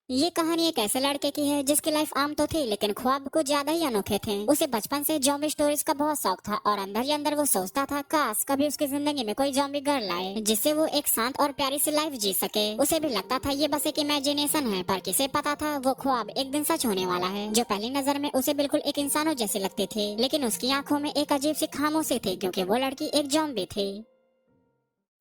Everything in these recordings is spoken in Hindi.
ये कहानी एक ऐसे लड़के की है जिसकी लाइफ आम तो थी लेकिन ख्वाब कुछ ज्यादा ही अनोखे थे। उसे बचपन से जॉम्बी स्टोरीज का बहुत शौक था और अंदर ही अंदर वो सोचता था काश कभी उसकी जिंदगी में कोई जॉम्बी गर्ल आए जिससे वो एक शांत और प्यारी सी लाइफ जी सके। उसे भी लगता था ये बस एक इमेजिनेशन है, पर किसे पता था वो ख्वाब एक दिन सच होने वाला है। जो पहली नजर में उसे बिल्कुल एक इंसानों जैसी लगती थी, लेकिन उसकी आंखों में एक अजीब सी खामोशी थी क्योंकि वो लड़की एक जॉम्बी थी।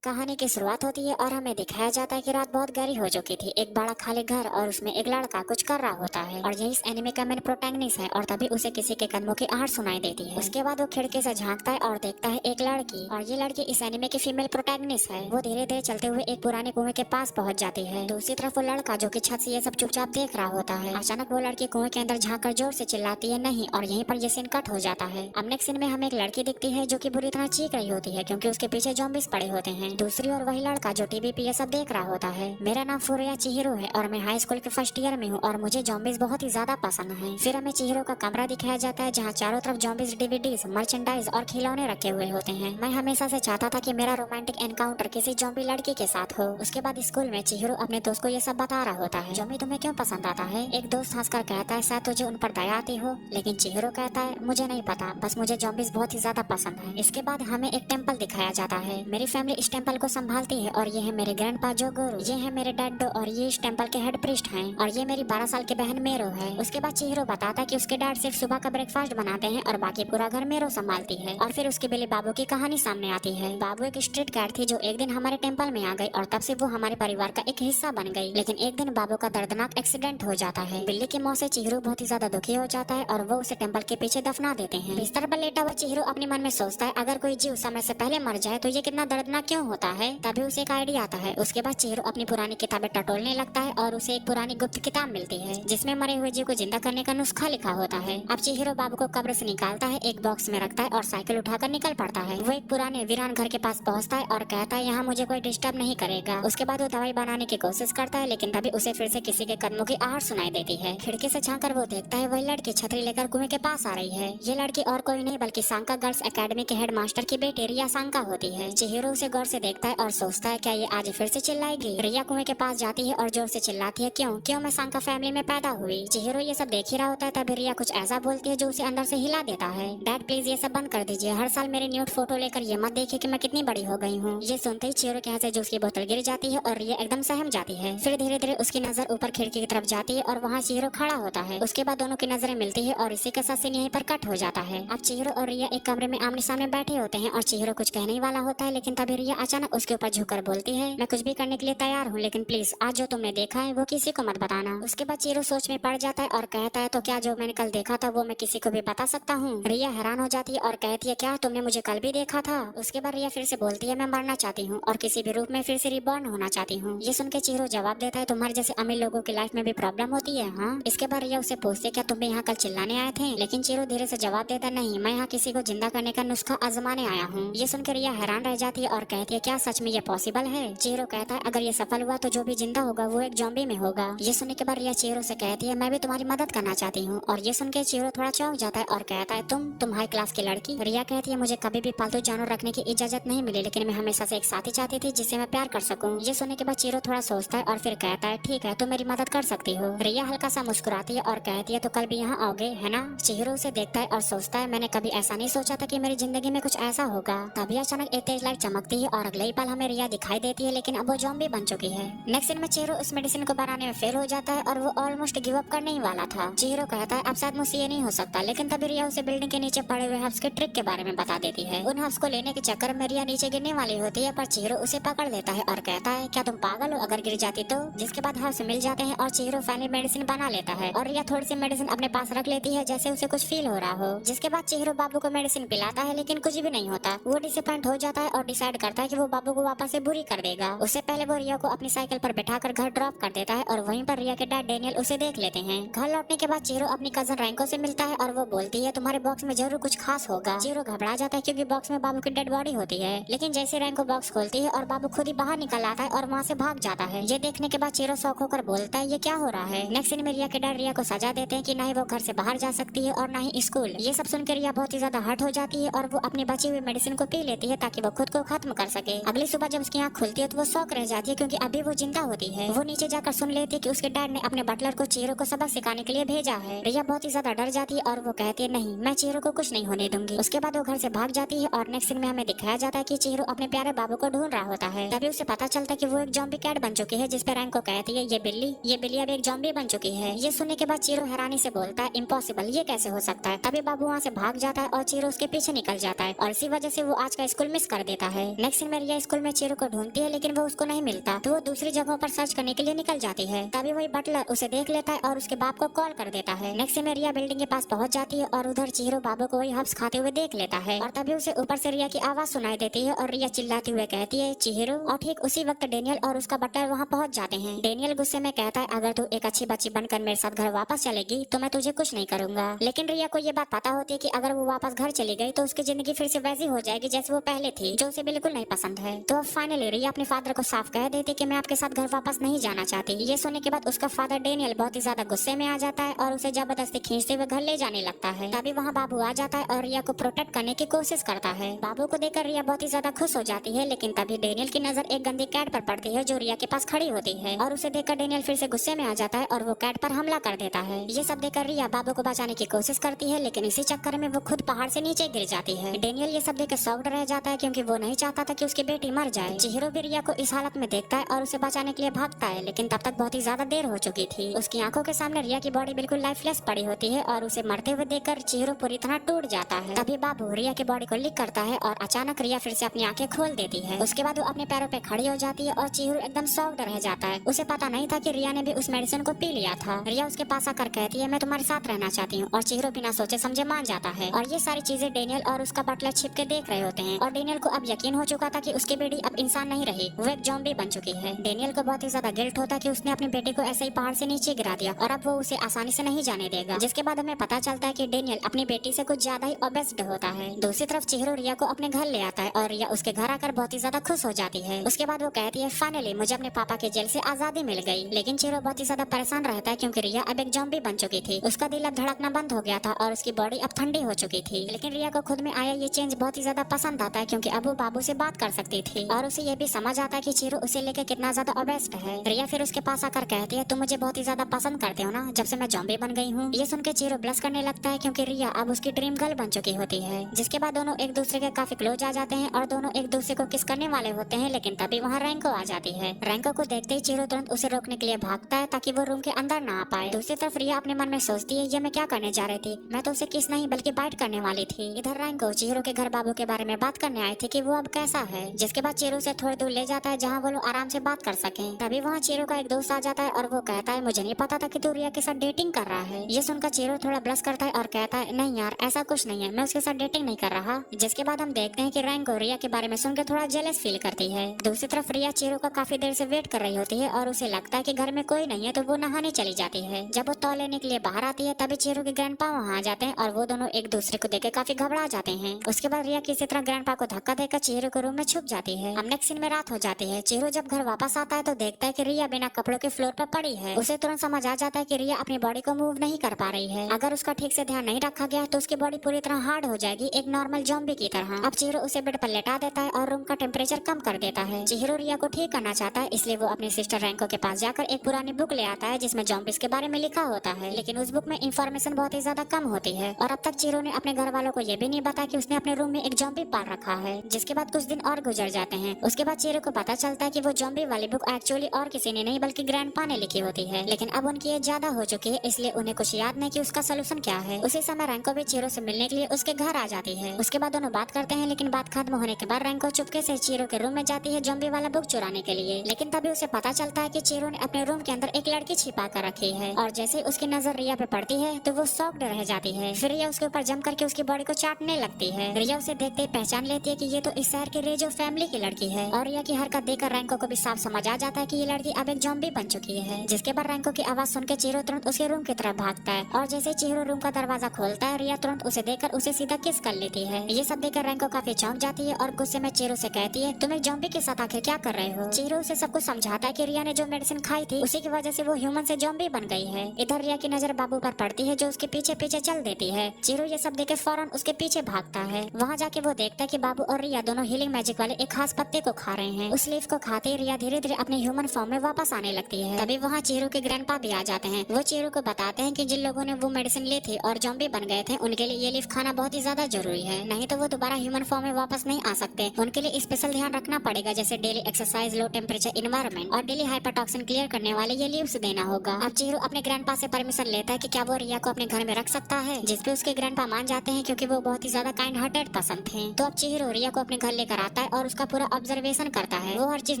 कहानी की शुरुआत होती है और हमें दिखाया जाता है कि रात बहुत गहरी हो चुकी थी। एक बड़ा खाली घर और उसमें एक लड़का कुछ कर रहा होता है और यही इस एनिमे का मेन प्रोटैगनिस्ट है। और तभी उसे किसी के कदमों की आहट सुनाई देती है। उसके बाद वो खिड़की से झांकता है और देखता है एक लड़की, और ये लड़की इस एनिमे की फीमेल प्रोटैगनिस्ट है। वो धीरे धीरे चलते हुए एक पुराने कुएं के पास पहुंच जाती है। दूसरी तरफ वो लड़का जो कि छत से ये सब चुपचाप देख रहा होता है। अचानक वो लड़की कुएं के अंदर झाँक कर जोर से चिल्लाती है नहीं, और यहीं पर ये सीन कट हो जाता है। अब नेक्स्ट सीन में हमें एक लड़की दिखती है जो की बुरी तरह चीख रही होती है क्योंकि उसके पीछे जॉम्बिस पड़े होते हैं। दूसरी ओर वही लड़का जो टीवी पे ये सब देख रहा होता है। मेरा नाम फुरिया चिहिरो है और मैं हाई स्कूल के फर्स्ट ईयर में हूँ और मुझे जॉम्बिस बहुत ही ज्यादा पसंद है। फिर हमें चिहिरो का कमरा दिखाया जाता है जहाँ चारों तरफ जॉम्बिस डीवीडीज, मर्चेंडाइज और खिलौने रखे हुए होते हैं। मैं हमेशा से चाहता था कि मेरा रोमांटिक एनकाउंटर किसी जॉम्बी लड़की के साथ हो। उसके बाद स्कूल में चिहिरो अपने दोस्त को ये सब बता रहा होता है। जॉम्बी तुम्हें क्यों पसंद आता है? एक दोस्त हंसकर कहता है शायद तुझे उन पर दया आती हो, लेकिन चिहिरो कहता है मुझे नहीं पता, बस मुझे जॉम्बिस बहुत ही ज्यादा पसंद है। इसके बाद हमें एक टेम्पल दिखाया जाता है। मेरी फैमिली इस टेम्पल को संभालती है और ये है मेरे ग्रैंडपा जो गुरु, ये है मेरे डैड और ये इस टेम्पल के हेड प्रीस्ट हैं, और ये मेरी 12 साल की बहन मेरो है। उसके बाद चिहिरो बताता है कि उसके डैड सिर्फ सुबह का ब्रेकफास्ट बनाते हैं और बाकी पूरा घर मेरो संभालती है। और फिर उसके बिल्ली बाबू की कहानी सामने आती है। बाबू एक स्ट्रीट कैट थी जो एक दिन हमारे टेम्पल में आ गई और तब से वो हमारे परिवार का एक हिस्सा बन गई। लेकिन एक दिन बाबू का दर्दनाक एक्सीडेंट हो जाता है। बिल्ली की मौत से चिहिरो बहुत ही ज्यादा दुखी हो जाता है और वो उसे टेम्पल के पीछे दफना देते हैं। बिस्तर पर लेटा हुआ चिहिरो अपने मन में सोचता है अगर कोई जीव समय से पहले मर जाए तो ये कितना दर्दनाक क्यों होता है। तभी उसे एक आइडिया आता है। उसके बाद चिहिरो अपनी पुरानी किताबें टटोलने लगता है और उसे एक पुरानी गुप्त किताब मिलती है जिसमें मरे हुए जीव को जिंदा करने का नुस्खा लिखा होता है। अब चिहिरो बाबू को कब्र से निकालता है, एक बॉक्स में रखता है और साइकिल उठाकर निकल पड़ता है। वो एक पुराने वीरान घर के पास पहुंचता है और कहता है यहाँ मुझे कोई डिस्टर्ब नहीं करेगा। उसके बाद वो दवाई बनाने की कोशिश करता है, लेकिन तभी उसे फिर से किसी के कदमों की आहट सुनाई देती है। खिड़की से झांककर वो देखता है वही लड़की छतरी लेकर कुएं के पास आ रही है। ये लड़की और कोई नहीं बल्कि सांका गर्ल्स एकेडमी के हेड मास्टर की बेटी रिया सांका होती है। चिहिरो उसे गौर से देखता है और सोचता है क्या ये आज फिर से चिल्लाएगी। रिया कुएं के पास जाती है और जोर से चिल्लाती है क्यों क्यों मैं सांका फैमिली में पैदा हुई। चिहिरो ये सब देख ही रहा होता है तभी रिया कुछ ऐसा बोलती है जो उसे अंदर से हिला देता है। डैड प्लीज ये सब बंद कर दीजिए, हर साल मेरी न्यूड फोटो लेकर ये मत देखिए कि मैं कितनी बड़ी हो गई हूँ। ये सुनते ही चिहिरो के हाथ से जूस की बोतल गिर जाती है और रिया एकदम सहम जाती है। फिर धीरे धीरे उसकी नजर ऊपर खिड़की की तरफ जाती है और वहाँ चिहिरो खड़ा होता है। उसके बाद दोनों की नजरें मिलती है और इसी के साथ सीन यहीं पर कट हो जाता है। अब चिहिरो और रिया एक कमरे में आमने सामने बैठे होते हैं और चिहिरो कुछ कहने ही वाला होता है, लेकिन तभी रिया अचानक उसके ऊपर झुककर बोलती है मैं कुछ भी करने के लिए तैयार हूँ, लेकिन प्लीज आज जो तुमने देखा है वो किसी को मत बताना। उसके बाद चिहिरो सोच में पड़ जाता है और कहता है तो क्या जो मैंने कल देखा था वो मैं किसी को भी बता सकता हूँ। रिया हैरान हो जाती है और कहती है क्या तुमने मुझे कल भी देखा था। उसके बाद रिया फिर से बोलती है मैं मरना चाहती हूँ और किसी भी रूप में फिर से रिबॉर्न होना चाहती हूँ। ये सुन के चिहिरो जवाब देता है तुम्हारे जैसे अमीर लोगों की लाइफ में भी प्रॉब्लम होती है हाँ। इसके बाद रिया उसे पूछती है क्या तुम भी यहाँ कल चिल्लाने आए थे, लेकिन चिहिरो धीरे से जवाब देता नहीं, मैं यहाँ किसी को जिंदा करने का नुस्खा आजमाने आया हूँ। ये सुनकर रिया हैरान रह जाती है और कहती है क्या सच में ये पॉसिबल है। चिहिरो कहता है अगर ये सफल हुआ तो जो भी जिंदा होगा वो एक जॉम्बी में होगा। ये सुनने के बाद रिया चिहिरो से कहती है मैं भी तुम्हारी मदद करना चाहती हूँ। और ये सुन के चिहिरो थोड़ा चौंक जाता है और कहता है तुम हाई क्लास की लड़की। रिया कहती है मुझे कभी भी पालतू जानवर रखने की इजाजत नहीं मिली, लेकिन मैं हमेशा से एक साथी चाहती थी जिससे मैं प्यार कर सकूं। ये सुनने के बाद चिहिरो थोड़ा सोचता है और फिर कहता है ठीक है तुम मेरी मदद कर सकती हो। रिया हल्का सा मुस्कुराती है और कहती है तो कल भी यहाँ आओगे है ना। चिहिरो उसे देखता है और सोचता है मैंने कभी ऐसा नहीं सोचा था कि मेरी जिंदगी में कुछ ऐसा होगा। तभी अचानक एक तेज लाइट चमकती है और अगले ही पल हमें रिया दिखाई देती है, लेकिन अब वो जॉम्बी बन चुकी है। नेक्स्ट सीन में चिहिरो उस मेडिसिन को बनाने में फेल हो जाता है और वो ऑलमोस्ट गिव अप करने ही वाला था। चिहिरो कहता है अब शायद मुझसे ये नहीं हो सकता, लेकिन तभी रिया उसे बिल्डिंग के नीचे पड़े हुए हब्स के ट्रिक के बारे में बता देती है। उन हब्स को लेने के चक्कर में रिया नीचे गिरने वाली होती है, पर चिहिरो उसे पकड़ लेता है और कहता है क्या तुम पागल हो अगर गिर जाती तो। जिसके बाद हब्स मिल जाते हैं और चिहिरो फाइनली मेडिसिन बना लेता है और रिया थोड़ी सी मेडिसिन अपने पास रख लेती है जैसे उसे कुछ फील हो रहा हो। जिसके बाद चिहिरो बाबू को मेडिसिन पिलाता है, लेकिन कुछ भी नहीं होता। वो डिसअपॉइंट हो जाता है और डिसाइड करता है कि वो बाबू को वापस से बुरी कर देगा। उससे पहले वो रिया को अपनी साइकिल पर बैठाकर घर ड्रॉप कर देता है और वहीं पर रिया के डैड डेनियल उसे देख लेते हैं। घर लौटने के बाद चिहिरो अपनी कजन रैंको से मिलता है और वो बोलती है तुम्हारे बॉक्स में जरूर कुछ खास होगा। चिहिरो घबरा जाता है क्योंकि बॉक्स में बाबू की डेड बॉडी होती है, लेकिन जैसे रैंको बॉक्स खोलती है और बाबू खुद ही बाहर निकल आता है और वहाँ से भाग जाता है। ये देखने के बाद चिहिरो शौक होकर बोलता है ये क्या हो रहा है। नेक्स्ट सीन में रिया के डैड रिया को सजा देते हैं कि न ही वो घर से बाहर जा सकती है और न ही स्कूल। ये सब सुनकर रिया बहुत ही ज्यादा हर्ट हो जाती है और वो अपनी बची हुई मेडिसिन को पी लेती है ताकि वो खुद को खत्म कर सके। सके। अगली सुबह जब उसकी आँख खुलती है तो वो शौक रह जाती है क्योंकि अभी वो जिंदा होती है। वो नीचे जाकर सुन लेती है कि उसके डैड ने अपने बटलर को चिहिरो को सबक सिखाने के लिए भेजा है। रिया बहुत ही ज्यादा डर जाती है और वो कहती है नहीं, मैं चिहिरो को कुछ नहीं होने दूंगी। उसके बाद वो घर से भाग जाती है और नेक्स्ट सीन में हमें दिखाया जाता है कि चिहिरो अपने प्यारे बाबू को ढूंढ रहा होता है। तभी उसे पता चलता है कि वो एक जॉम्बी कैट बन चुकी है, जिसपे रैंको कहती है ये बिल्ली अब एक जॉम्बी बन चुकी है। ये सुनने के बाद चिहिरो हैरानी से बोलता है इम्पॉसिबल, ये कैसे हो सकता है। तभी बाबू वहाँ से भाग जाता है और चिहिरो उसके पीछे निकल जाता है और इसी वजह से वो आज का स्कूल मिस कर देता है। नेक्स्ट सीन में रिया स्कूल में चिहिरो को ढूंढती है लेकिन वो उसको नहीं मिलता, तो वो दूसरी जगहों पर सर्च करने के लिए निकल जाती है। तभी वही बटलर उसे देख लेता है और उसके बाप को कॉल कर देता है। नेक्स्ट सीन में रिया बिल्डिंग के पास पहुंच जाती है और उधर चिहिरो बाबू को वही हब्स खाते हुए देख लेता है और तभी उसे ऊपर से रिया की आवाज सुनाई देती है और रिया चिल्लाती हुए कहती है चिहिरो। और ठीक उसी वक्त डेनियल और उसका बटलर वहाँ पहुँच जाते हैं। डेनियल गुस्से में कहता है अगर तू एक अच्छी बच्ची बनकर मेरे साथ घर वापस चलेगी तो मैं तुझे कुछ नहीं करूंगा। लेकिन रिया को ये बात पता होती है कि अगर वो वापस घर चली गई तो उसकी जिंदगी फिर से वैसी हो जाएगी जैसे वो पहले थी, जो उसे बिल्कुल नहीं पसंद है। तो अब फाइनली रिया अपने फादर को साफ कह देती कि मैं आपके साथ घर वापस नहीं जाना चाहती। ये सुनने के बाद उसका फादर डेनियल बहुत ही ज्यादा गुस्से में आ जाता है और उसे जबरदस्ती खींचते हुए घर ले जाने लगता है। तभी वहाँ बाबू आ जाता है और रिया को प्रोटेक्ट करने की कोशिश करता है। बाबू को देखकर रिया बहुत ही ज्यादा खुश हो जाती है, लेकिन तभी डेनियल की नजर एक गंदी कैट पर पड़ती है जो रिया के पास खड़ी होती है और उसे देखकर डेनियल फिर से गुस्से में आ जाता है और वो कैट पर हमला कर देता है। ये सब देखकर रिया बाबू को बचाने की कोशिश करती है, लेकिन इसी चक्कर में वो खुद पहाड़ से नीचे गिर जाती है। डेनियल ये सब देखकर शॉक्ड रह जाता है क्योंकि वो नहीं चाहता था कि उसकी बेटी मर जाए। चिहिरो भी रिया को इस हालत में देखता है और उसे बचाने के लिए भागता है, लेकिन तब तक बहुत ही ज्यादा देर हो चुकी थी। उसकी आंखों के सामने रिया की बॉडी बिल्कुल लाइफलेस पड़ी होती है और उसे मरते हुए देखकर चिहिरो पूरी तरह टूट जाता है। तभी बाबू रिया की बॉडी को लिक करता है और अचानक रिया फिर से अपनी आंखें खोल देती है। उसके बाद वो अपने पैरों पे खड़ी हो जाती है और चिहिरो एकदम शॉक्ड रह जाता है। उसे पता नहीं था कि रिया ने भी उस मेडिसिन को पी लिया था। रिया उसके पास आकर कहती है मैं तुम्हारे साथ रहना चाहती हूँ और चिहिरो बिना सोचे समझे मान जाता है। और ये सारी चीजें डेनियल और उसका बटलर छिप के देख रहे होते हैं और डेनियल को अब यकीन हो चुका था कि उसकी बेटी अब इंसान नहीं रही, वो एक जॉम्बी बन चुकी है। डेनियल को बहुत ही ज्यादा गिल्ट होता कि उसने अपनी बेटी को ऐसे ही पहाड़ से नीचे गिरा दिया और अब वो उसे आसानी से नहीं जाने देगा। जिसके बाद हमें पता चलता है कि डेनियल अपनी बेटी से कुछ ज्यादा ही ऑब्सेस्ड होता है। दूसरी तरफ चिहिरो रिया को अपने घर ले आता है और रिया उसके घर आकर बहुत ही ज्यादा खुश हो जाती है। उसके बाद वो कहती है फाइनली मुझे अपने पापा के जेल से आजादी मिल गई। लेकिन चिहिरो बहुत ही ज्यादा परेशान रहता है क्योंकि रिया अब एक जॉम्बी बन चुकी थी। उसका दिल अब धड़कना बंद हो गया था और उसकी बॉडी अब ठंडी हो चुकी थी। लेकिन रिया को खुद में आया ये चेंज बहुत ही ज्यादा पसंद आता है क्योंकि अब वो बाबू से बात कर सकती थी और उसे ये भी समझ आता है कि चिहिरो उसे लेकर कितना ज्यादा ऑब्सेस्ड है। रिया फिर उसके पास आकर कहती है तुम मुझे बहुत ही ज्यादा पसंद करते हो ना, जब से मैं जॉम्बी बन गई हूँ। ये सुनकर चिहिरो ब्लश करने लगता है क्योंकि रिया अब उसकी ड्रीम गर्ल बन चुकी होती है। जिसके बाद दोनों एक दूसरे के काफी क्लोज आ जाते हैं और दोनों एक दूसरे को किस करने वाले होते हैं, लेकिन तभी वहाँ रैंको आ जाती है। रैंको को देखते ही चिहिरो तुरंत उसे रोकने के लिए भागता है ताकि वो रूम के अंदर ना आ पाए। दूसरी तरफ रिया अपने मन में सोचती है ये मैं क्या करने जा रही थी, मैं तो उसे किस नहीं बल्कि बाइट करने वाली थी। इधर रैंको चिहिरो के घर बाबू के बारे में बात करने आए थे कि वो अब कैसा है। जिसके बाद चिहिरो से थोड़ी दूर ले जाता है जहाँ वो लोग आराम से बात कर सके। तभी वहाँ चिहिरो का एक दोस्त आ जाता है और वो कहता है मुझे नहीं पता था कि तू रिया के साथ डेटिंग कर रहा है। ये सुनकर चिहिरो थोड़ा ब्लश करता है और कहता है नहीं यार ऐसा कुछ नहीं है, मैं उसके साथ डेटिंग नहीं कर रहा। जिसके बाद हम देखते हैं कि रैंको रिया के बारे में सुनकर थोड़ा जेलस फील करती है। दूसरी तरफ रिया चिहिरो का काफी देर से वेट कर रही होती है और उसे लगता है कि घर में कोई नहीं है तो वो नहाने चली जाती है। जब वो तौल लेने के लिए बाहर आती है तभी चिहिरो के ग्रैंडपा वहाँ आ जाते हैं और वो दोनों एक दूसरे को देख काफी घबरा जाते हैं। उसके बाद रिया किसी तरह ग्रैंडपा को धक्का देकर चिहिरो के रूम में छुप जाती है। अब नेक्स्ट सीन में रात हो जाती है। चिहिरो जब घर वापस आता है तो देखता है कि रिया बिना कपड़ों के फ्लोर पर पड़ी है। उसे तुरंत समझ आ जाता है कि रिया अपनी बॉडी को मूव नहीं कर पा रही है। अगर उसका ठीक से ध्यान नहीं रखा गया तो उसकी बॉडी पूरी तरह हार्ड हो जाएगी, एक नॉर्मल जॉम्बी की तरह। अब चिहिरो उसे बेड पर लेटा देता है और रूम का टेम्परेचर कम कर देता है। चिहिरो रिया को ठीक करना चाहता है, इसलिए वो अपनी सिस्टर रैंको के पास जाकर एक पुरानी बुक ले आता है जिसमें जॉम्बिस के बारे में लिखा होता है। लेकिन उस बुक में इंफॉर्मेशन बहुत ही ज्यादा कम होती है और अब तक चिहिरो ने अपने घर वालों को ये भी नहीं बताया कि उसने अपने रूम में एक जॉम्बी पाल रखा है। जिसके बाद कुछ दिन और गुजर जाते हैं। उसके बाद चिहिरो को पता चलता है कि वो जॉम्बी वाली बुक एक्चुअली और किसी ने नहीं बल्कि ग्रैंडपा ने लिखी होती है। लेकिन अब उनकी एज ज्यादा हो चुकी है इसलिए उन्हें कुछ याद नहीं कि उसका सोल्यूशन क्या है। उसी समय रैंको भी चिहिरो से मिलने के लिए उसके घर आ जाती है। उसके बाद दोनों बात करते हैं, लेकिन बात खत्म होने के बाद रैंको चुपके से चिहिरो के रूम में जाती है जॉम्बी वाला बुक चुराने के लिए। लेकिन तभी उसे पता चलता है कि चिहिरो ने अपने रूम के अंदर एक लड़की छिपा कर रखी है और जैसे ही उसकी नजर रिया पे पड़ती है तो वो शॉक्ड रह जाती है। फिर रिया उसके ऊपर जम करके उसकी बॉडी को चाटने लगती है। रिया उसे देखते ही पहचान लेती है कि ये तो इस शहर के रेजो फैमिली की लड़की है और रिया की हरकत देखकर रैंको को भी साफ समझ आ जाता है कि ये लड़की अब एक जॉम्बी बन चुकी है। जिसके बाद रैंको की आवाज सुनकर चिहिरो तुरंत उसके रूम की तरफ भागता है और जैसे चिहिरो रूम का दरवाजा खोलता है रिया तुरंत उसे देखकर उसे सीधा किस कर लेती है। ये सब देखकर रैंको काफी चौंक जाती है और गुस्से में चिहिरो से कहती है तुम एक जॉम्बी के साथ आखिर क्या कर रहे हो। चिहिरो उसे सब कुछ समझाता है कि रिया ने जो मेडिसिन खाई थी उसी की वजह से वो ह्यूमन से जॉम्बी बन गई है। इधर रिया की नजर बाबू पर पड़ती है जो उसके पीछे पीछे चल देती है। चिहिरो ये सब देखे फौरन उसके पीछे भागता है। वहाँ जाके वो देखता है कि बाबू और रिया दोनों हीलिंग मैजिक मैजिक वाले एक खास पत्ते को खा रहे हैं। उस लीफ को खाते ही रिया धीरे धीरे अपने ह्यूमन फॉर्म में वापस आने लगती है। तभी वहाँ चीरू के ग्रैंडपा भी आ जाते हैं। वो चीरू को बताते हैं कि जिन लोगों ने वो मेडिसिन ली थी और जॉम्बी बन गए थे उनके लिए ये लीफ खाना बहुत ही ज्यादा जरूरी है, नहीं तो वो दोबारा ह्यूमन फॉर्म में वापस नहीं आ सकते। उनके लिए स्पेशल ध्यान रखना पड़ेगा, जैसे daily exercise, low temperature environment और डेली हाइपरटॉक्सिन क्लियर करने वाले ये लीव्स देना होगा। अब चीरू अपने ग्रैंडपा से परमिशन लेता है कि क्या वो रिया को अपने घर में रख सकता है, जिसपे उसके ग्रैंडपा मान जाते हैं क्योंकि वो बहुत ही ज्यादा काइंड हार्टेड पसंद थे। तो अब चीरू रिया को अपने घर लेकर आता है और उसका पूरा ऑब्जर्वेशन करता है। वो हर चीज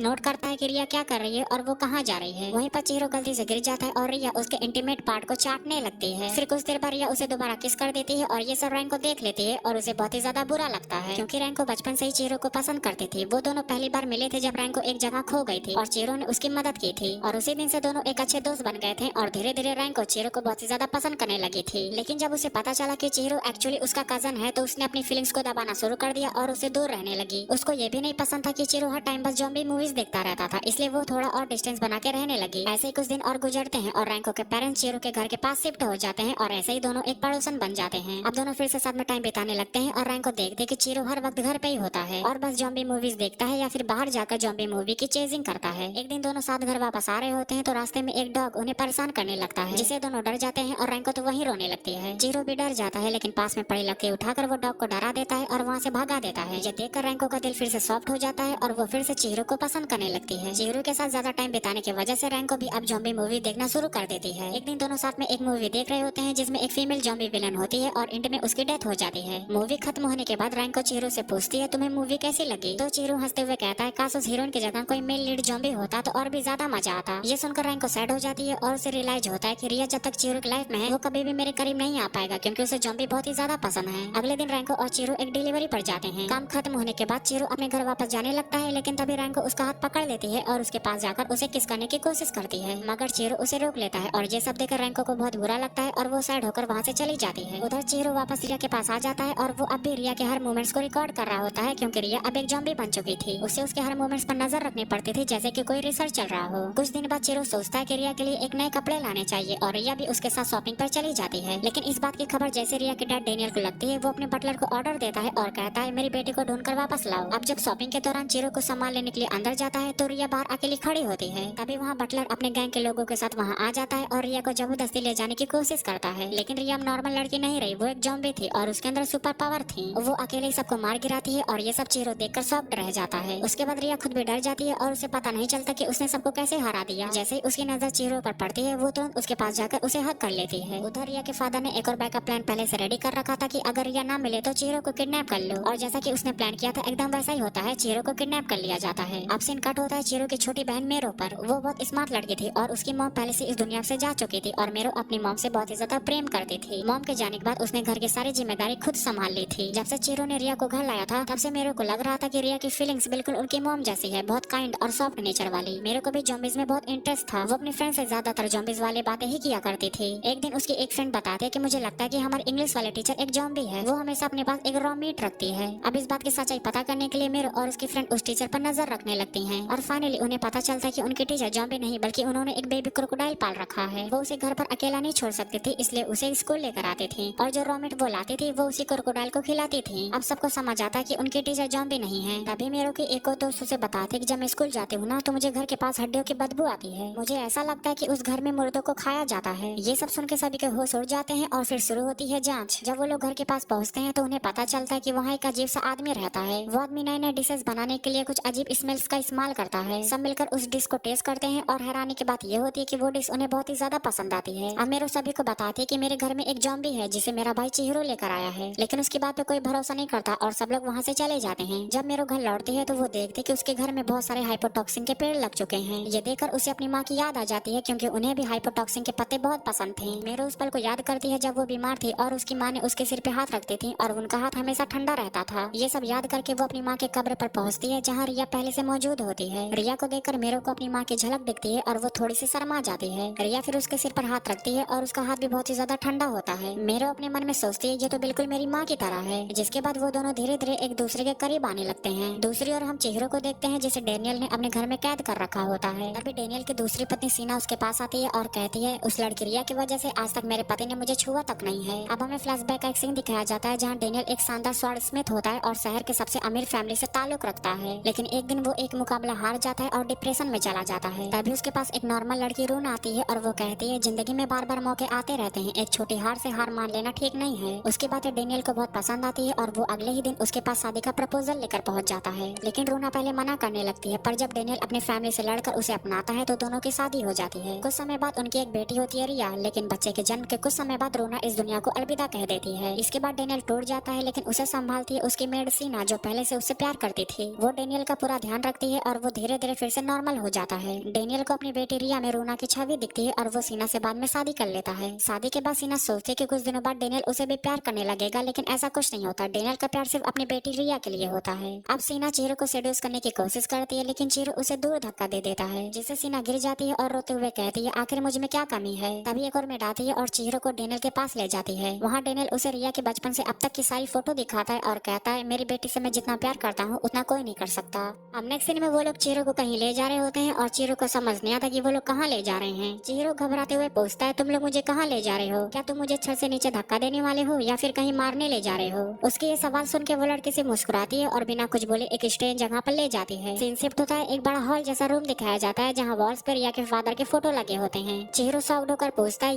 नोट करता है कि रिया क्या कर रही है और वो कहाँ जा रही है। वहीं पर चीरू गलती से गिर जाता है और रिया उसके इंटीमेट पार्ट को चाटने लगती है। फिर कुछ देर बाद रिया उसे दोबारा किस कर देती है और ये सब रैंक को देख लेती है और उसे बहुत ही ज्यादा बुरा लगता है, क्योंकि रैंक को बचपन से ही चीरू को पसंद करती थी। वो दोनों पहली बार मिले थे जब रैंक को एक जगह खो गई थी और चीरू ने उसकी मदद की थी और उसी दिन से दोनों एक अच्छे दोस्त बन गए थे और धीरे धीरे रैंक को चीरू को बहुत ही ज्यादा पसंद करने लगी थी। लेकिन जब उसे पता चला कि चीरू एक्चुअली उसका कजन है तो उसने अपनी फीलिंग्स को दबाना शुरू कर दिया और उसे दूर रहने लगी। उसको ये भी नहीं पसंद था कि चीरू हर टाइम बस ज़ॉम्बी मूवीज देखता रहता था, इसलिए वो थोड़ा और डिस्टेंस बना के रहने लगी। ऐसे ही कुछ दिन और गुजरते हैं और रैंको के पेरेंट्स चीरू के घर के पास शिफ्ट हो जाते हैं और ऐसे ही दोनों एक पड़ोसन बन जाते हैं। अब दोनों फिर से साथ में टाइम बिताने लगते हैं और रैंको देखते कि चीरू हर वक्त घर पे ही होता है और बस ज़ॉम्बी मूवीज देखता है या फिर बाहर जाकर ज़ॉम्बी मूवी की चेजिंग करता है। एक दिन दोनों साथ घर वापस आ रहे होते हैं तो रास्ते में एक डॉग उन्हें परेशान करने लगता है, जिसे दोनों डर जाते हैं और रैंको तो वहीं रोने लगती है। चीरू भी डर जाता है लेकिन पास में पड़ी लकड़ी उठाकर वो डॉग को डरा देता है और वहाँ से भगा देता है। ये देखकर रैंको का दिल फिर से सॉफ्ट हो जाता है और वो फिर से चीरू को पसंद करने लगती है। चीरू के साथ ज्यादा टाइम बिताने की वजह से रैंको भी अब ज़ॉम्बी मूवी देखना शुरू कर देती है। एक दिन दोनों साथ में एक मूवी देख रहे होते हैं जिसमें एक फीमेल ज़ॉम्बी विलन होती है और एंड में उसकी डेथ हो जाती है। मूवी खत्म होने के बाद रैंको चीरू से पूछती है तुम्हें मूवी कैसी लगी, तो चीरू हंसते हुए कहता है काश उस हीरोइन की जगह कोई मेल लीड ज़ॉम्बी होता तो और भी ज्यादा मजा आता। ये सुनकर रैंको सैड हो जाती है और उसे रियलाइज होता है कि रिया जब तक चीरू की लाइफ में है वो कभी भी मेरे करीब नहीं आ पाएगा क्योंकि उसे ज़ॉम्बी बहुत ही ज्यादा पसंद है। अगले दिन रैंको और चीरू एक डिलीवरी पर जाते हैं। काम खत्म होने के बाद चीरू अपने घर वापस जाने लगता है लेकिन तभी रैंको उसका हाथ पकड़ लेती है और उसके पास जाकर उसे किस करने की कोशिश करती है, मगर चीरू उसे रोक लेता है और ये सब देखकर रैंको को बहुत बुरा लगता है और वो सैड होकर वहाँ से चली जाती है। उधर चीरू वापस रिया के पास आ जाता है और वो अब भी रिया के हर मूवमेंट्स को रिकॉर्ड कर रहा होता है क्योंकि रिया अब एक ज़ॉम्बी बन चुकी थी। उसे उसके हर मूवमेंट्स पर नजर रखनी पड़ती थी जैसे कि कोई रिसर्च चल रहा हो। कुछ दिन बाद चीरू सोचता है कि रिया के लिए एक नए कपड़े लाने चाहिए और रिया भी उसके साथ शॉपिंग पर चली जाती है। लेकिन इस बात की खबर जैसे रिया के डैड डेनियल को लगती है वो अपने बटलर को ऑर्डर देता है और कहता है मेरी बेटी को ढूंढकर वापस लाओ। अब जब शॉपिंग के दौरान चीरू को सामान लेने के लिए अंदर जाता है तो रिया बाहर अकेली खड़ी होती है। तभी वहाँ बटलर अपने गैंग के लोगों के साथ वहाँ आ जाता है और रिया को जबरदस्ती ले जाने की कोशिश करता है। लेकिन रिया नॉर्मल लड़की नहीं रही, वो एक ज़ॉम्बी थी और उसके अंदर सुपर पावर थी। वो अकेले ही सबको मार गिराती है और ये सब चीरू देखकर शॉक्ड रह जाता है। उसके बाद रिया खुद भी डर जाती है और उसे पता नहीं चलता कि उसने सबको कैसे हरा दिया। जैसे ही उसकी नजर चीरू पर पड़ती है वो तुरंत उसके पास जाकर उसे हक कर लेती है। उधर रिया के फादर ने एक और बैकअप प्लान पहले से रेडी कर रखा था कि अगर रिया ना मिले तो चीरू को किडनैप कर लो, और जैसा कि उसने प्लान किया था एकदम वैसा ही होता है, चीरू को किडनैप कर लिया जाता है। अब सीन कट होता है चीरू की छोटी बहन मेरो पर। वो बहुत स्मार्ट लड़की थी और उसकी मॉम पहले से इस दुनिया से जा चुकी थी और मेरो अपनी मॉम से बहुत ही ज्यादा प्रेम करती थी। मॉम के जाने के बाद उसने घर की सारी जिम्मेदारी खुद संभाल ली थी। जब से चीरू ने रिया को घर लाया था तब से मेरो को लग रहा था कि रिया की फीलिंग्स बिल्कुल उनकी मॉम जैसी है, बहुत काइंड और सॉफ्ट नेचर वाली। मेरे को भी ज़ॉम्बीज में बहुत इंटरेस्ट था। वो अपने फ्रेंड से ज्यादातर ज़ॉम्बीज वाली बातें ही किया करती थी। एक दिन उसकी एक फ्रेंड बताते कि मुझे लगता है कि हमारे इंग्लिश वाले टीचर एक ज़ॉम्बी है, वो हमेशा अपने पास एक रॉ मीट रखती है। अब इस बात की सच्चाई पता करने के लिए मेरे और उसकी फ्रेंड उस टीचर पर नजर रखने लगती हैं और फाइनली उन्हें पता चलता है कि उनकी टीचर ज़ॉम्बी नहीं बल्कि उन्होंने एक बेबी क्रोकोडाइल पाल रखा है। वो उसे घर पर अकेला नहीं छोड़ सकती थी, इसलिए उसे स्कूल लेकर आती थी और जो रॉ मीट वो लाती थी वो उसी क्रोकोडाइल को खिलाती थी। अब सबको समझ आता कि उनकी टीचर ज़ॉम्बी नहीं है। तभी मेरे की एक और दोस्त उसे बताते कि जब मैं स्कूल जाती हूँ ना तो मुझे घर के पास हड्डियों की बदबू आती है। मुझे ऐसा लगता है कि उस घर में मुर्दों को खाया जाता है। ये सब सुन के सभी के होश उड़ जाते हैं और फिर शुरू होती है जांच। जब वो लोग घर के पास पहुँचते हैं तो उन्हें पता चलता है कि वहाँ एक अजीब सा आदमी रहता है। वो आदमी नए नए डिशेस बनाने के लिए कुछ अजीब स्मेल्स का इस्तेमाल करता है। सब मिलकर उस डिश को टेस्ट करते हैं और हैरानी की बात ये होती है कि वो डिश उन्हें बहुत ही ज्यादा पसंद आती है। अब मेरे सभी को बताते कि मेरे घर में एक ज़ॉम्बी है जिसे मेरा भाई चिहिरो लेकर आया है, लेकिन उसकी बात पे कोई भरोसा नहीं करता और सब लोग वहाँ से चले जाते हैं। जब मेरे घर लौटती है तो वो देखते कि उसके घर में बहुत सारे हाइपोटॉक्सिन के पेड़ लग चुके हैं। ये देखकर उसे अपनी माँ की याद आ जाती है क्योंकि उन्हें भी हाइपोटॉक्सिन के पत्ते बहुत पसंद थे। मेरे उस पल को याद करती है जब वो बीमार थी और उसकी माँ ने उसके सिर पे हाथ रखती थी और उनका हाथ हमेशा ठंडा रहता था। ये सब याद करके वो अपनी माँ के कब्र पर पहुँचती है जहाँ रिया पहले से मौजूद होती है। रिया को देखकर मेरे को अपनी माँ की झलक दिखती है और वो थोड़ी सी शर्मा जाती है। रिया फिर उसके सिर पर हाथ रखती है और उसका हाथ भी बहुत ही ज्यादा ठंडा होता है। मेरे अपने मन में सोचती है ये तो बिल्कुल मेरी माँ की तरह है। जिसके बाद वो दोनों धीरे धीरे एक दूसरे के करीब आने लगते हैं। दूसरी ओर हम चिहिरो को देखते हैं जिसे डेनियल ने अपने घर में कैद कर रखा होता है। अभी डेनियल की दूसरी पत्नी सीना उसके पास आती है और कहती है उस लड़की रिया की वजह से आज तक मेरे पति ने मुझे छुआ तक नहीं है। अब हमें फ्लैशबैक का एक सीन दिखाया जाता है जहाँ डेनियल एक शानदार स्वॉर्ड स्मिथ होता है और शहर के सबसे अमीर फैमिली से ताल्लुक रखता है, लेकिन एक दिन वो एक मुकाबला हार जाता है और डिप्रेशन में चला जाता है। तभी उसके पास एक नॉर्मल लड़की रून आती है और वो कहती है जिंदगी में बार बार मौके आते रहते हैं, एक छोटी हार से हार मान लेना ठीक नहीं है। उसकी बातें डेनियल को बहुत पसंद आती है और वो अगले ही दिन उसके पास शादी का प्रपोजल लेकर पहुंच जाता है, लेकिन रूना पहले मना करने लगती है। पर जब डेनियल अपनी फैमिली से लड़कर उसे अपनाता है तो दोनों की शादी हो जाती है। कुछ समय बाद उनकी एक बेटी होती है रिया, लेकिन बच्चे के जन्म के कुछ समय बाद रूना इस दुनिया को अलविदा कह देती है। इसके बाद डेनियल टूट जाता है, लेकिन उसे संभालती है उसकी मेड सीना, जो पहले से उससे प्यार करती थी। वो डेनियल का पूरा ध्यान रखती है और वो धीरे धीरे फिर से नॉर्मल हो जाता है। डेनियल को अपनी बेटी रिया में रूना की छवि दिखती है और वो सीना से बाद में शादी कर लेता है। शादी के बाद सीना सोचती है कि कुछ दिनों बाद डेनियल उसे भी प्यार करने लगेगा, लेकिन ऐसा कुछ नहीं होता। डेनियल का प्यार सिर्फ अपनी बेटी रिया के लिए होता है। अब सीना चीरू को सेड्यूस करने की कोशिश करती है, लेकिन चीरू उसे दूर धक्का दे देता है, जिससे सीना गिर जाती है और रोते हुए कहती है आखिर मुझ में क्या कमी है। तभी एक और मेड आती है और चीरू को डेनियल के पास ले जाती है। वहाँ डेनियल उसे रिया के बचपन से अब तक की सारी फोटो दिखाता है और कहता है मेरी बेटी से मैं जितना प्यार करता हूँ उतना कोई नहीं कर सकता। अब नेक्स्ट सीन में वो लोग चीरू को कहीं ले जा रहे होते हैं और चीरू को समझ नहीं आता कि वो लोग कहाँ ले जा रहे हैं। चीरू घबराते हुए पूछता है तुम लोग मुझे कहाँ ले जा रहे हो? क्या तुम मुझे छत से नीचे धक्का देने वाले हो या फिर कहीं मारने ले जा रहे हो? उसके ये सवाल सुन के वो लड़की से मुस्कुराती है और बिना कुछ बोले एक स्ट्रेंज जगह पर ले जाती है। सीन शिफ्ट होता है, एक बड़ा हॉल जैसा रूम दिखाया जाता है जहाँ वॉल्स पर रिया के फादर के फोटो लगे होते हैं। चीरू शॉक्ड होकर पूछता है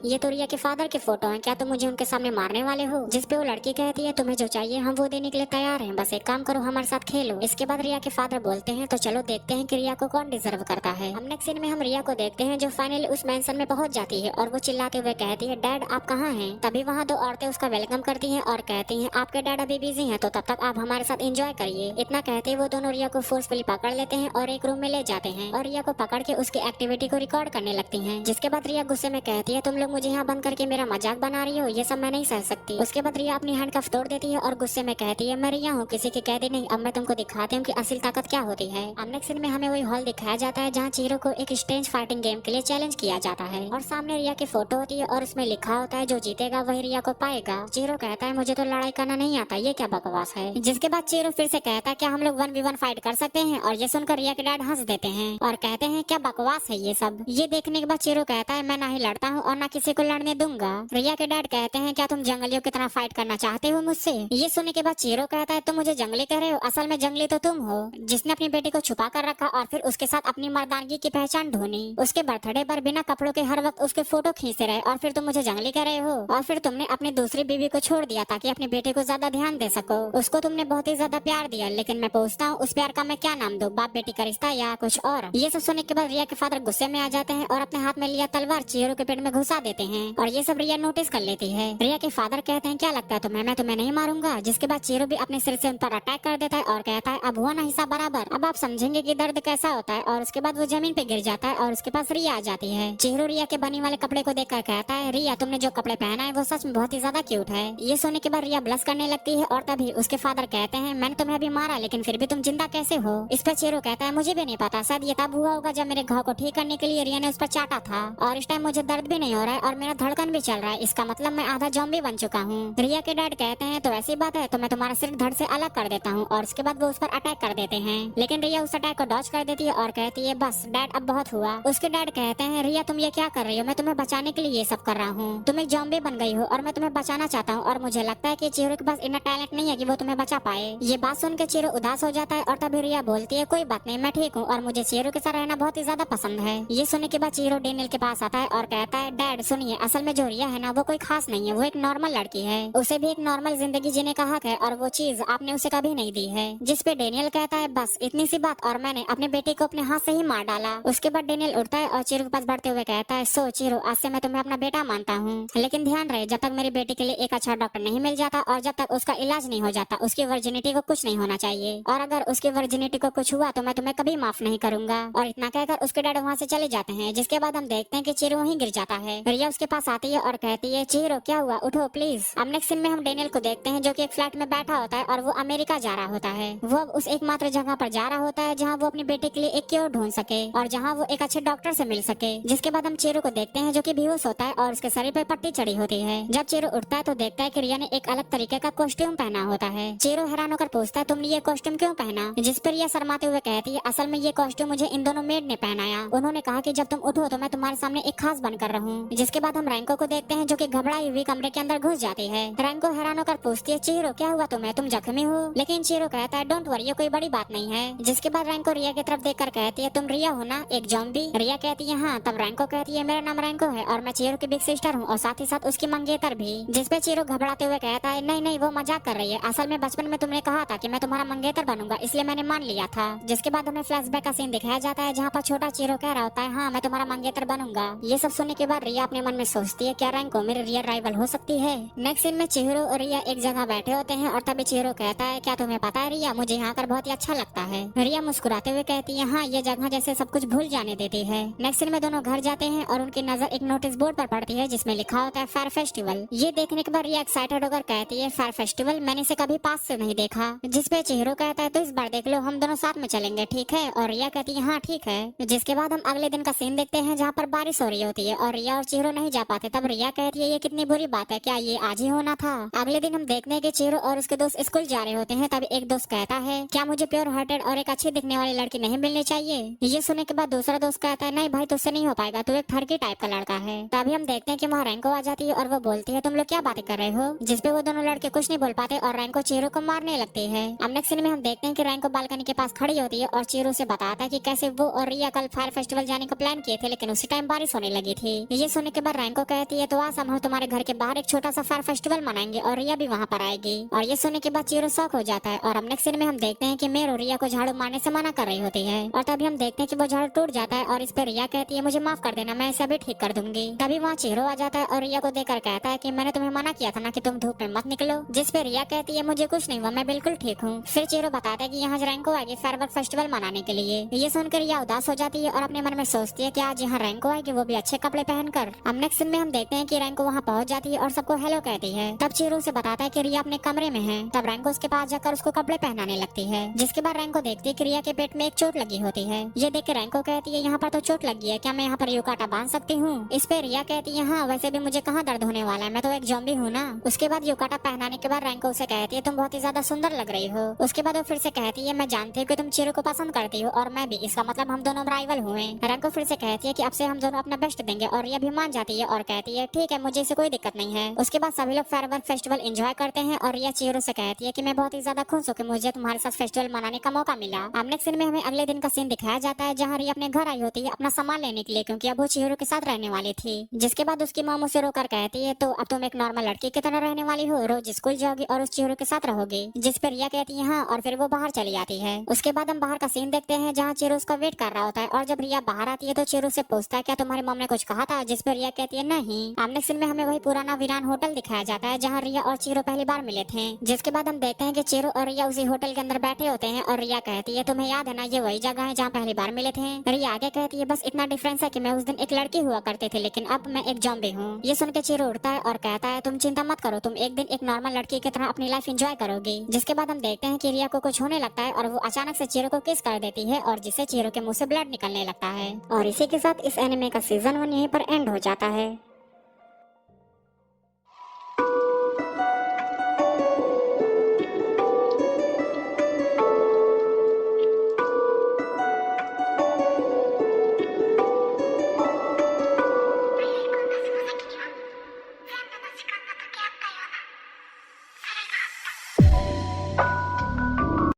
ये तो रिया के फादर के फोटो है, क्या तुम मुझे उनके सामने मारने वाले हो? जिस पे वो लड़की कहती है तुम्हें जो चाहिए हम वो देने के लिए तैयार हैं, बस एक काम करो हमारे साथ खेलो। इसके बाद रिया के फादर बोलते हैं तो चलो देखते हैं कि रिया को कौन डिजर्व करता है। हम नेक्स्ट सीन में हम रिया को देखते हैं जो फाइनली उस मेंशन में पहुंच जाती है और वो चिल्लाते हुए कहती है डैड आप कहाँ हैं? तभी वहाँ दो औरतें उसका वेलकम करती हैं और कहती हैं आपके डैड अभी बिजी हैं तो तब तक आप हमारे साथ एंजॉय करिए। इतना कहते ही वो दोनों रिया को फोर्सफुली पकड़ लेते हैं और एक रूम में ले जाते हैं और रिया को पकड़ के उसकी एक्टिविटी को रिकॉर्ड करने लगती हैं। जिसके बाद रिया गुस्से में कहती है तुम लोग मुझे यहाँ बंद करके मेरा मजाक बना रही हो, ये सब मैं नहीं सह सकती। उसके बाद रिया अपनी हैंडकफ तोड़ देती है और गुस्से में कहती है मैं रिया हूँ, किसी की कैदी नहीं। अब मैं तुमको दिखाती हूँ कि असल ताकत क्या होती है। अब नेक्स्ट सीन में हमें वही हॉल दिखाया जाता है जहाँ चीरू को एक स्ट्रेंज फाइटिंग गेम के लिए चैलेंज किया जाता है और सामने रिया की फोटो होती है और उसमें लिखा होता है जो जीतेगा वही रिया को पाएगा। चीरू कहता है मुझे तो लड़ाई करना नहीं आता, ये क्या बकवास है। जिसके बाद चीरू फिर से कहता है क्या हम लोग 1v1 फाइट कर सकते हैं? और ये सुनकर रिया के डैड हंस देते हैं और कहते हैं क्या बकवास है ये सब। ये देखने के बाद चीरू कहता है मैं ना ही लड़ता हूँ और ना किसी को लड़ने दूंगा। रिया के डैड कहते हैं क्या तुम जंगलियों की तरह फाइट करना चाहते हो मुझसे? ये सुनने के बाद चीरू कहता है तुम मुझे जंगली कह रहे हो, असल में जंगली तो तुम हो जिसने अपनी बेटी को छुपा कर रखा और फिर उसके साथ अपनी मर्दानगी की पहचान ढूंढी। उसके बर्थडे पर बिना कपड़ों के हर वक्त उसके फोटो खींचते रहे और फिर तुम मुझे जंगली कह रहे हो। और फिर तुमने अपनी दूसरी बीवी को छोड़ दिया ताकि अपनी बेटे को ज्यादा ध्यान दे सको। उसको तुमने बहुत ही ज्यादा प्यार दिया, लेकिन मैं पूछता हूँ उस प्यार का मैं क्या नाम दूं, बाप बेटी का रिश्ता या कुछ और? ये सब सुनने के बाद रिया के फादर गुस्से में आ जाते हैं और अपने हाथ में लिया तलवार चीरू के पेट में घुसा देते हैं और ये सब रिया नोटिस कर लेती है। रिया के फादर कहते हैं क्या लगता है तुम्हें मैं तुम्हें नहीं मारूंगा? जिसके बाद चीरू भी अपने सिर से उन पर अटैक कर देता है और कहता है अब हुआ ना हिस्सा बराबर, अब आप समझेंगे कि दर्द कैसा होता है। और उसके बाद वो जमीन पे गिर जाता है और उसके पास रिया आ जाती है। चीरू रिया के बनी वाले कपड़े को देखकर कहता है रिया तुमने जो कपड़े पहना है वो सच में बहुत ही ज्यादा क्यूट है। ये सुनने के बाद रिया ब्लश करने लगती है और तभी उसके फादर कहते हैं मैंने तुम्हें अभी मारा लेकिन फिर भी तुम जिंदा कैसे हो? इस पर चीरू कहता है मुझे भी नहीं पता, शायद ये तब हुआ होगा जब मेरे घाव को ठीक करने के लिए रिया ने उस पर चाटा था और इस टाइम मुझे दर्द भी नहीं हो रहा है और मेरा धड़कन भी चल रहा है, इसका मतलब मैं आधा ज़ॉम्बी बन चुका हूँ। रिया के डैड कहते हैं तो ऐसी बात है तो मैं तुम्हारा सिर धड़ से अलग कर देता हूँ और उसके बाद वो उस पर अटैक कर देते हैं, लेकिन रिया उस अटैक को डॉज कर देती है और कहती है बस डैड अब बहुत हुआ। उसके डैड कहते हैं रिया तुम ये क्या कर रही हो? मैं तुम्हें बचाने के लिए ये सब कर रहा हूँ, तुम एक ज़ॉम्बी बन गई हो और मैं तुम्हें बचाना चाहता हूँ और मुझे लगता है कि चीरू के पास इतना टैलेंट नहीं है कि वो तुम्हें बचा पाए। ये बात सुन के चीरू उदास हो जाता है और तभी रिया बोलती है कोई बात नहीं मैं ठीक हूँ और मुझे चीरू के साथ रहना बहुत ही ज्यादा पसंद है। ये सुनने के बाद चीरू डेनियल के पास आता है और कहता है डैड सुनिए असल में जो रिया है ना वो कोई खास नहीं है, वो एक नॉर्मल लड़की है, उसे भी एक नॉर्मल जिंदगी जीने का हक है और वो चीज आपने उसे कभी नहीं दी है। जिस पे डेनियल कहता है बस इतनी सी बात और मैंने अपने बेटे को अपने हाथ से ही मार डाला। उसके बाद डेनियल उठता है और चीरू के पास बढ़ते हुए कहता है सो चीरू आज से मैं तुम्हें अपना बेटा मानता हूँ, लेकिन ध्यान रहे जब तक मेरी बेटी के लिए एक अच्छा डॉक्टर नहीं मिल जाता और जब तक उसका इलाज नहीं हो जाता उसकी वर्जिनिटी को कुछ नहीं होना चाहिए और अगर उसकी वर्जिनिटी को कुछ हुआ तो मैं तुम्हें कभी माफ नहीं करूंगा। और इतना कहकर उसके डैड वहाँ से चले जाते हैं। जिसके बाद हम देखते हैं कि चीरू वहीं गिर जाता है। रिया उसके पास आती है और कहती है चीरू क्या हुआ, उठो प्लीज। अब नेक्स्ट सीन में हम डेनियल को देखते हैं जो कि एक फ्लैट में बैठा होता है और वो अमेरिका जा रहा होता है। वो अब उस एकमात्र जगह पर जा रहा होता है जहाँ वो अपनी बेटी के लिए एक क्योर ढूंढ सके और जहाँ वो एक अच्छे डॉक्टर से मिल सके। जिसके बाद हम चीरू को देखते हैं जो कि बेहोश होता है और उसके शरीर पर पट्टी चढ़ी होती है। जब चीरू उठता है तो देखता है कि रिया ने एक अलग तरीके का कॉस्ट्यूम पहना होता है। चीरू हैरान होकर पूछता है तुमने ये कॉस्ट्यूम क्यों पहना? जिस पर रिया शर्माते हुए कहती है असल में ये कॉस्ट्यूम मुझे इन दोनों मेड ने पहनाया, उन्होंने कहा कि जब तुम उठो तो मैं तुम्हारे सामने एक खास बनकर रहूं। जिसके बाद हम रैंको को देखते हैं जो कि घबराई हुई कमरे के अंदर घुस जाती है। रैंको हैरान होकर पूछती है चीरू क्या हुआ तुम्हें, तुम जख्मी हो? लेकिन चीरो कहता है डोंट वरी, ये कोई बड़ी बात नहीं है। जिसके बाद रैंको रिया की तरफ देखकर कहती है तुम रिया हो ना, एक जॉम्बी। रिया कहती है हाँ। तब रैंको कहती है मेरा नाम रैंको है और मैं चीरो की बिग सिस्टर हूँ और साथ ही साथ उसकी मंगेतर भी। जिसपे चीरो घबराते हुए कहता है नहीं नहीं वो मजाक कर रही है, असल में बचपन में तुमने कहा था कि मैं तुम्हारा मंगेतर बनूंगा इसलिए मैंने मान लिया था। जिसके बाद हमें फ्लैशबैक का सीन दिखाया जाता है जहाँ पर छोटा चीरो कह रहा होता है हाँ मैं तुम्हारा मंगेतर बनूंगा। ये सब सुनने के बाद रिया अपने मन में सोचती है क्या रैंको मेरी रियल राइवल हो सकती है। नेक्स्ट सीन में चीरो और रिया एक जगह बैठे होते हैं और तभी चीरो कहता है क्या तुम्हें पता है रिया, मुझे यहाँ कर बहुत ही अच्छा लगता है। रिया मुस्कुराते हुए कहती है हाँ ये जगह जैसे सब कुछ भूल जाने देती है। नेक्स्ट सीन में दोनों घर जाते हैं और उनकी नजर एक नोटिस बोर्ड पर पड़ती है जिसमें लिखा होता है फायर फेस्टिवल। ये देखने के बाद रिया एक्साइटेड होकर कहती है फायर फेस्टिवल, मैंने इसे कभी पास से नहीं देखा। जिसपे चीरो कहता है तो इस बार देख लो, हम दोनों साथ में चलेंगे ठीक है। और रिया कहती है हाँ ठीक है। जिसके बाद हम अगले दिन का सीन देखते हैं जहाँ पर बारिश हो रही होती है और रिया और चीरो नहीं जा पाते। तब रिया कहती है ये कितनी बुरी बात है, क्या ये आज ही होना था। अगले दिन हम देखते हैं कि चीरो और उसके दोस्त स्कूल जा रहे होते हैं। तब एक दोस्त कहता है क्या मुझे प्योर हार्टेड और एक अच्छी दिखने वाली लड़की नहीं मिलनी चाहिए। ये सुनने के बाद दूसरा दोस्त कहता है नहीं भाई तुझसे नहीं हो पाएगा, तू एक ठरकी टाइप का लड़का है। तभी हम देखते हैं कि वहाँ रैंको आ जाती है और वो बोलती है तुम लोग क्या बातें कर रहे हो। जिसपे वो दोनों लड़के कुछ नहीं बोल पाते और रैंको चीरो को मारने लगती है। अब नेक्स्ट सीन में हम देखते हैं कि रैंको बालकनी के पास खड़ी होती है और चीरो से बताता है कि कैसे वो और रिया कल फायर फेस्टिवल जाने का प्लान किए थे लेकिन उसी टाइम बारिश होने लगी थी। ये सुनने के बाद रैंको कहती है तो आज हम तुम्हारे घर के बाहर एक छोटा सा फायर फेस्टिवल मनाएंगे और रिया भी वहाँ पर आएगी। और ये सुनने के बाद चीरो शॉक हो जाता है। और अब नेक्स्ट सीन में हम देखते हैं कि मेर और रिया को झाड़ू मारने से मना कर रही होती है और तभी हम देखते हैं कि वो झाड़ू टूट जाता है और इस पर रिया कहती है मुझे माफ कर देना, मैं इसे अभी ठीक कर दूंगी। तभी वहाँ चीरो आ जाता है और रिया को देखकर कहता है कि मैंने तुम्हें मना किया था ना कि तुम धूप में मत निकलो। जिस पे रिया कहती है मुझे कुछ नहीं हुआ, मैं बिल्कुल ठीक हूँ। फिर चीरो बताता है कि यहाँ रैंको आएगी फायरवर्क फेस्टिवल मनाने के लिए। ये सुनकर रिया उदास हो जाती है और अपने मन में सोचती है कि आज यहाँ रैंको आएगी, वो भी अच्छे कपड़े पहनकर। अब नेक्स्ट सीन में हम देखते हैं कि रैंको वहाँ पहुँच जाती है और सबको हेलो कहती है। तब चीरो से बताता है कि रिया अपने कमरे में है। तब रैंको उसके पास जाकर उसको कपड़े पहनाने लगती है। जिसके बाद रैंको देखती है कि रिया के पेट में एक चोट लगी होती है। ये देख के रैंको कहती है यहाँ पर तो चोट लगी है, क्या मैं यहाँ पर युकाटा बांध सकती हूँ। इस पे रिया कहती है हाँ वैसे भी मुझे कहाँ दर्द होने वाला है, मैं तो एक जॉम्बी हूँ ना। उसके बाद युकाटा पहनाने के बाद रैंको उसे कहती है तुम बहुत ही ज्यादा सुंदर लग रही हो। उसके बाद वो फिर से कहती है मैं जानती हूँ कि तुम चीरो को पसंद करती हो और मैं भी, इसका मतलब हम दोनों राइवल हुए। रैंको फिर से कहती है कि अब से हम दोनों अपना बेस्ट देंगे और रिया भी मान जाती है और कहती है ठीक है मुझे इसे कोई दिक्कत नहीं है। उसके बाद सभी लोग फायरवर्क फेस्टिवल एंजॉय करते हैं और रिया चीरो से कहती है कि मैं बहुत ही ज्यादा खुश हूँ कि मुझे तुम्हारे साथ फेस्टिवल मनाने का मौका मिला। अब नेक्स्ट सीन में हमें अगले दिन का सीन दिखाया जाता है जहाँ रिया अपने घर आई होती है अपना सामान लेने के लिए क्योंकि अब वो चीरो के साथ रहने वाली थी। जिसके बाद उसकी माँ उसे रोकर कहती है तो अब तुम एक नॉर्मल लड़की की तरह रहने वाली हो, रोज स्कूल जाओगी और उस चीरो के साथ रहोगी। जिस पर रिया कहती है हाँ और फिर वो बाहर चली जाती है। उसके बाद हम बाहर का सीन देखते हैं जहाँ चीरो उसका वेट कर रहा होता है और जब रिया बाहर आती है तो चीरो से पूछता है क्या तुम्हारी मम्मी ने कुछ कहा था। जिस पर रिया कहती है नहीं। अब नेक्स्ट सीन में हमें वही पुराना वीरान होटल दिखाया जाता है जहाँ रिया और चीरो पहली बार मिले थे। जिसके बाद हम देखते हैं कि चीरो और रिया उसी होटल के अंदर बैठे होते हैं और रिया कहती है तुम्हें याद है ना ये वही जगह है जहाँ पहली बार मिले थे। रिया आगे कहती है बस इतना डिफरेंस है कि मैं उस दिन एक लड़की हुआ करते थे लेकिन अब मैं एक जॉम्बी हूँ। ये सुन के चीरो उठता है और कहता है तुम चिंता मत करो, तुम एक दिन एक नॉर्मल लड़की की तरह अपनी लाइफ एंजॉय करोगी। जिसके बाद हम देखते हैं कि रिया को कुछ होने लगता है और वो अचानक से चीरो को किस कर देती है और जिससे चीरो के मुंह से ब्लड निकलने लगता है। और इसी के साथ इस एनिमे का सीजन 1 यहीं पर एंड हो जाता है।